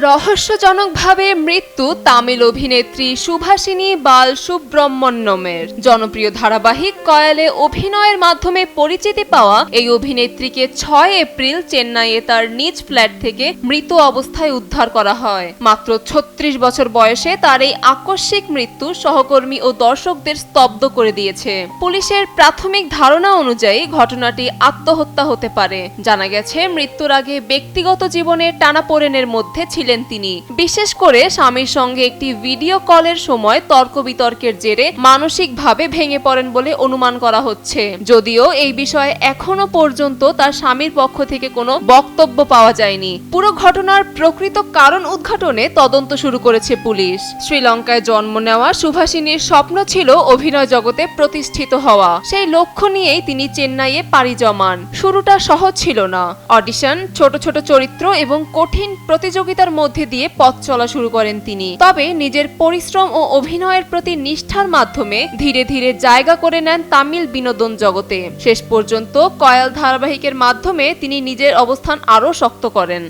রহস্যজনকভাবে মৃত্যু তামিল অভিনেত্রী সুভাষিনী বালসুব্রহ্মণ্যমের। জনপ্রিয় ধারাবাহিক কয়ালে অভিনয়ের মাধ্যমে পরিচিতি পাওয়া এই অভিনেত্রীকে ৬ এপ্রিল চেন্নাইয়ে তার নিজ ফ্ল্যাট থেকে মৃত অবস্থায় উদ্ধার করা হয়। মাত্র ৩৬ বছর বয়সে তার এই আকস্মিক মৃত্যু সহকর্মী ও দর্শকদের স্তব্ধ করে দিয়েছে। পুলিশের প্রাথমিক ধারণা অনুযায়ী ঘটনাটি আত্মহত্যা হতে পারে। জানা গেছে, মৃত্যুর আগে ব্যক্তিগত জীবনে টানাপোড়েনের মধ্যে ছিলেন তিনি। বিশেষ করে স্বামীর সঙ্গে একটি ভিডিও কলের সময় তর্ক বিতর্কের জেরে মানসিকভাবে ভেঙে পড়েন বলে অনুমান করা হচ্ছে। যদিও এই বিষয়ে এখনো পর্যন্ত তার স্বামীর পক্ষ থেকে কোনো বক্তব্য পাওয়া যায়নি। পুরো ঘটনার প্রকৃত কারণ উদ্ঘাটনে তদন্ত শুরু করেছে পুলিশ। শ্রীলঙ্কায় জন্ম নেওয়া সুভাষিনীর স্বপ্ন ছিল অভিনয় জগতে প্রতিষ্ঠিত হওয়া। সেই লক্ষ্য নিয়েই তিনি চেন্নাইয়ে পাড়ি জমান। শুরুটা সহজ ছিল না। অডিশন, ছোট ছোট চরিত্র এবং কঠিন প্রতিযোগিতার মধ্যে দিয়ে পথ চলা শুরু করেন তিনি। তবে নিজের পরিশ্রম ও অভিনয়ের প্রতি নিষ্ঠার মাধ্যমে ধীরে ধীরে জায়গা করে নেন তামিল বিনোদন জগতে। শেষ পর্যন্ত কয়াল ধারাবাহিকের মাধ্যমে তিনি নিজের অবস্থান আরও শক্ত করেন।